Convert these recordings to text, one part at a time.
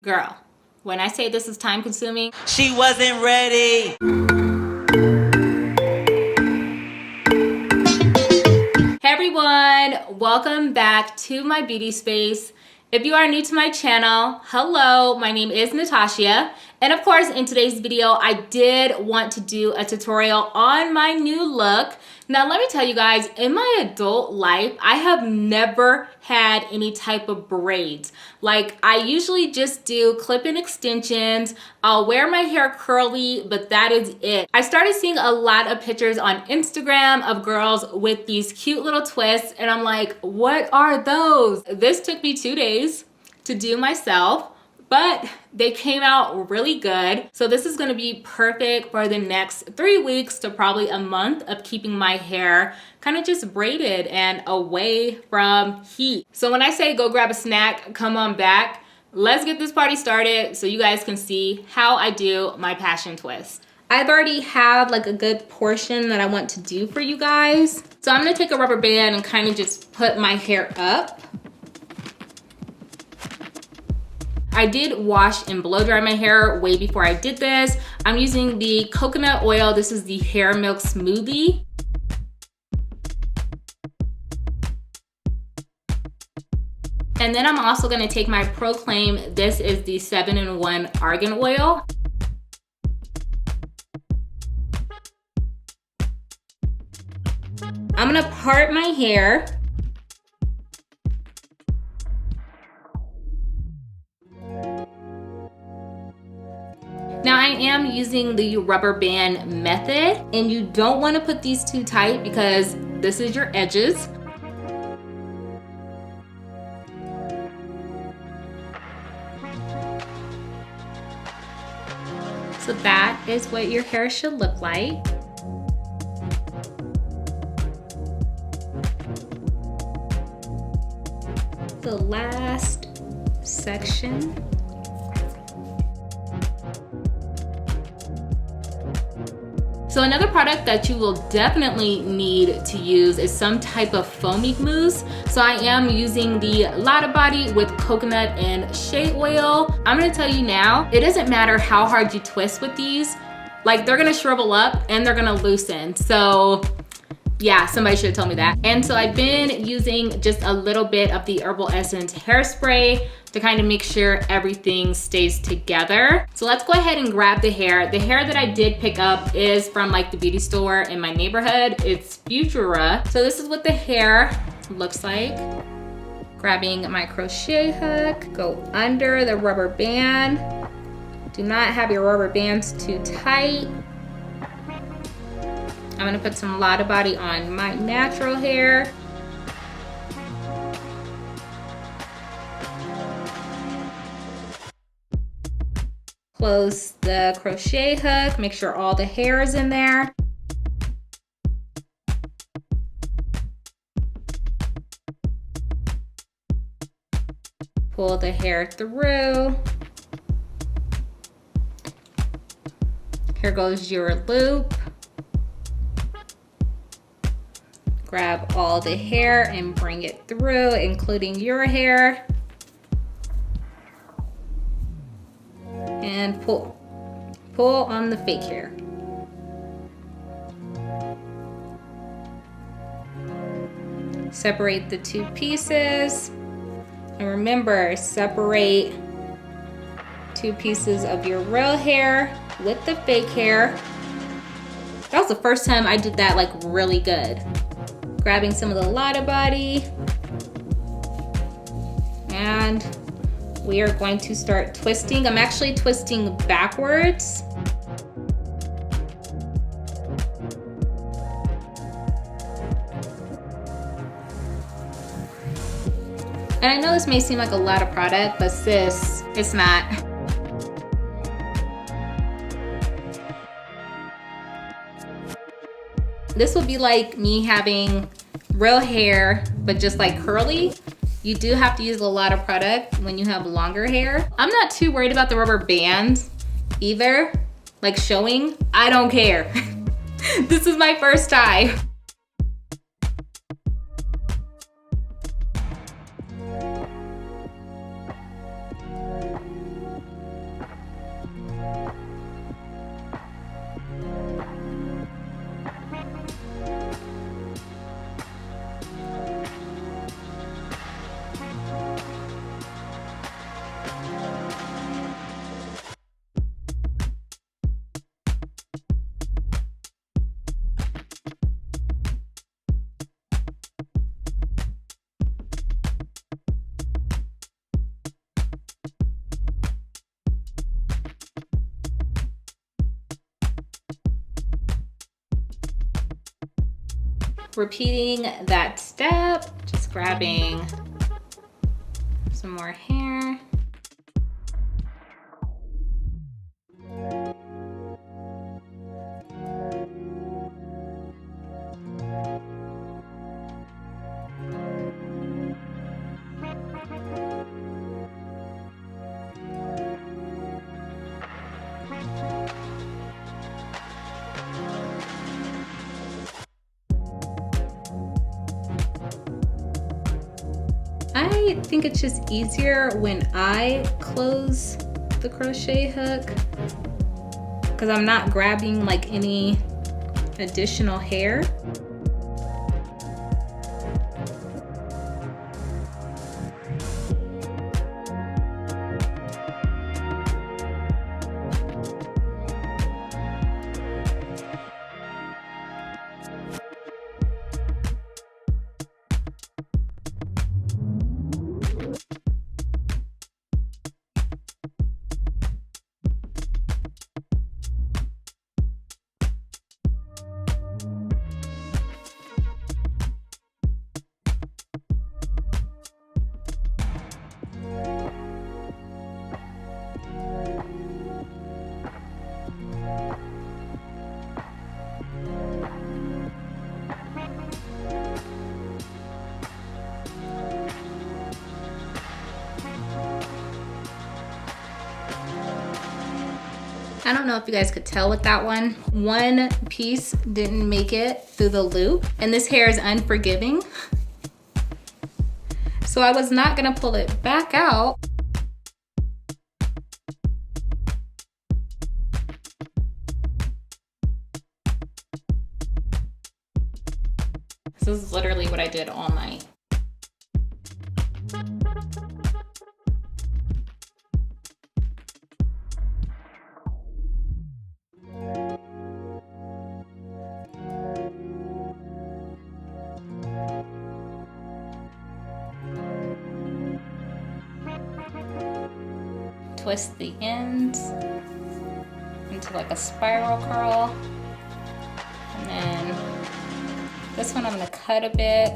Girl, when I say this is time consuming, she wasn't ready. Hey everyone, welcome back to my beauty space. If you are new to my channel, hello, my name is Natasha. And of course, in today's video, I did want to do a tutorial on my new look. Now, let me tell you guys, in my adult life, I have never had any type of braids. Like, I usually just do clip-in extensions. I'll wear my hair curly, but that is it. I started seeing a lot of pictures on Instagram of girls with these cute little twists, and I'm like, what are those? This took me 2 days to do myself, but they came out really good. So this is gonna be perfect for the next 3 weeks to probably a month of keeping my hair kind of just braided and away from heat. So when I say go grab a snack, come on back, let's get this party started so you guys can see how I do my passion twist. I've already have like a good portion that I want to do for you guys. So I'm gonna take a rubber band and kind of just put my hair up. I did wash and blow dry my hair way before I did this. I'm using the coconut oil. This is the Hair Milk Smoothie. And then I'm also gonna take my Proclaim. This is the 7-in-1 argan oil. I'm gonna part my hair. Now I am using the rubber band method, and you don't want to put these too tight because this is your edges. So that is what your hair should look like. The last section. So another product that you will definitely need to use is some type of foaming mousse. So I am using the Lotta body with coconut and shea oil. I'm gonna tell you now, it doesn't matter how hard you twist with these, like they're gonna shrivel up and they're gonna loosen. So yeah, somebody should have told me that. And so I've been using just a little bit of the Herbal Essence hairspray to kind of make sure everything stays together. So let's go ahead and grab the hair. The hair that I did pick up is from like the beauty store in my neighborhood. It's Futura. So this is what the hair looks like. Grabbing my crochet hook, go under the rubber band. Do not have your rubber bands too tight. I'm gonna put some Lotta body on my natural hair. Close the crochet hook, make sure all the hair is in there. Pull the hair through. Here goes your loop. Grab all the hair and bring it through, including your hair. And pull. Pull on the fake hair. Separate the two pieces. And remember, separate 2 pieces of your real hair with the fake hair. That was the first time I did that like really good. Grabbing some of the Lotta body. And we are going to start twisting. I'm actually twisting backwards. And I know this may seem like a lot of product, but sis, it's not. This will be like me having real hair, but just like curly. You do have to use a lot of product when you have longer hair. I'm not too worried about the rubber bands either, like showing. I don't care. This is my first time. repeating that step, just grabbing some more hair. I think it's just easier when I close the crochet hook because I'm not grabbing like any additional hair. I don't know if you guys could tell with that one. One piece didn't make it through the loop, and this hair is unforgiving. So I was not gonna pull it back out. This is literally what I did all night. Twist the ends into like a spiral curl. And then this one I'm gonna cut a bit.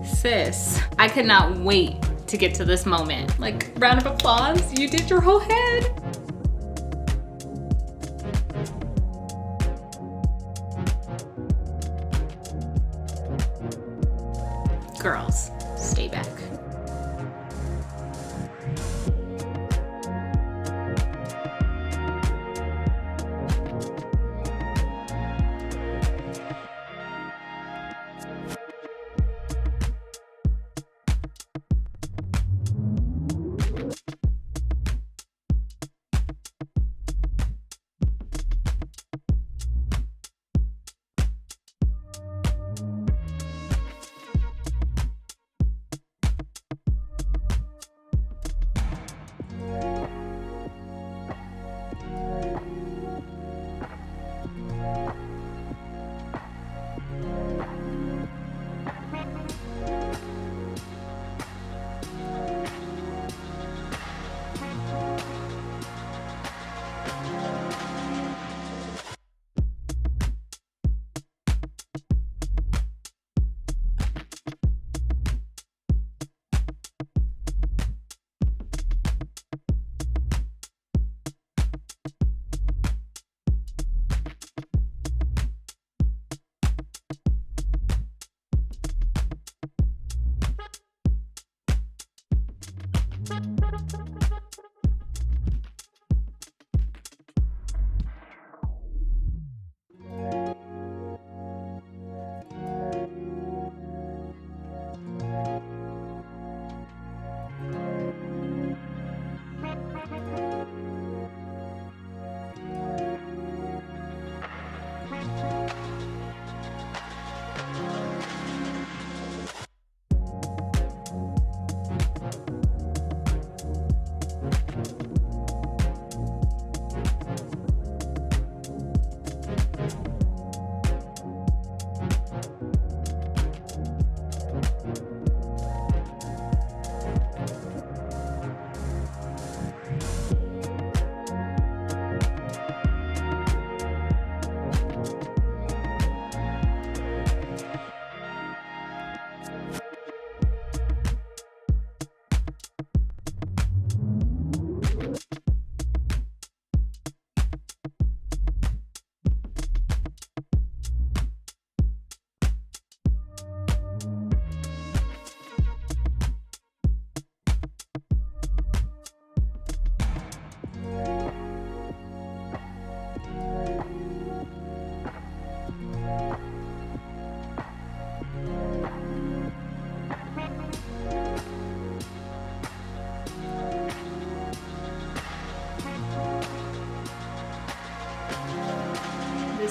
Sis, I could not wait to get to this moment. Like, round of applause, you did your whole head. Girls, stay back.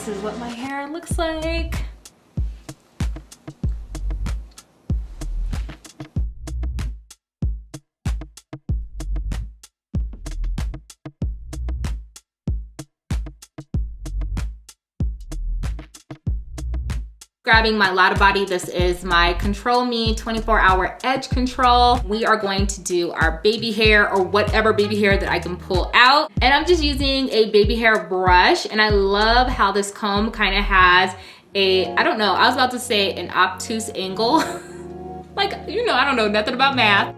this is what my hair looks like. Grabbing my Lotta body, this is my Control Me 24-hour edge control. We are going to do our baby hair or whatever baby hair that I can pull out. And I'm just using a baby hair brush, and I love how this comb kind of has a, I don't know, I was about to say an obtuse angle. Like, you know, I don't know nothing about math.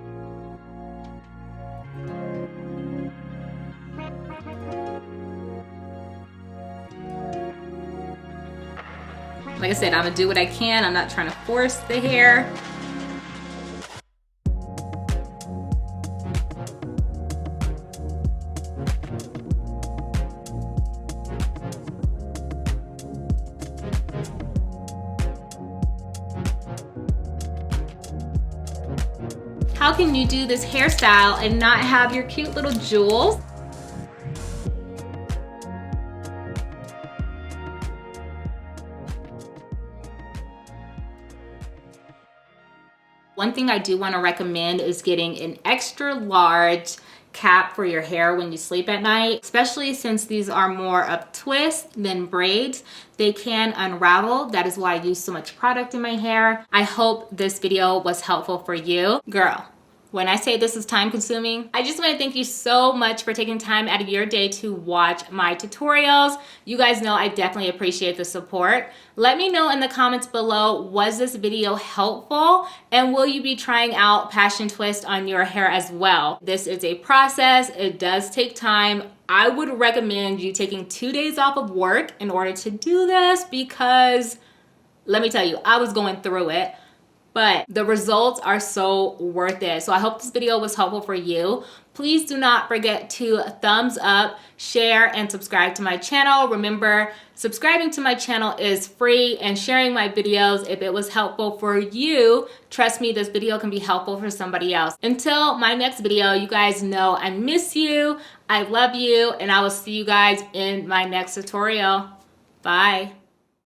Like I said, I'm gonna do what I can. I'm not trying to force the hair. How can you do this hairstyle and not have your cute little jewels? One thing I do want to recommend is getting an extra large cap for your hair when you sleep at night, especially since these are more of twists than braids. They can unravel. That is why I use so much product in my hair. I hope this video was helpful for you. Girl, when I say this is time consuming, I just want to thank you so much for taking time out of your day to watch my tutorials. You guys know I definitely appreciate the support. Let me know in the comments below, was this video helpful? And will you be trying out Passion Twist on your hair as well? This is a process. It does take time. I would recommend you taking 2 days off of work in order to do this because let me tell you, I was going through it. But the results are so worth it. So I hope this video was helpful for you. Please do not forget to thumbs up, share, and subscribe to my channel. Remember, subscribing to my channel is free, and sharing my videos, if it was helpful for you, trust me, this video can be helpful for somebody else. Until my next video, you guys know I miss you, I love you, and I will see you guys in my next tutorial. Bye.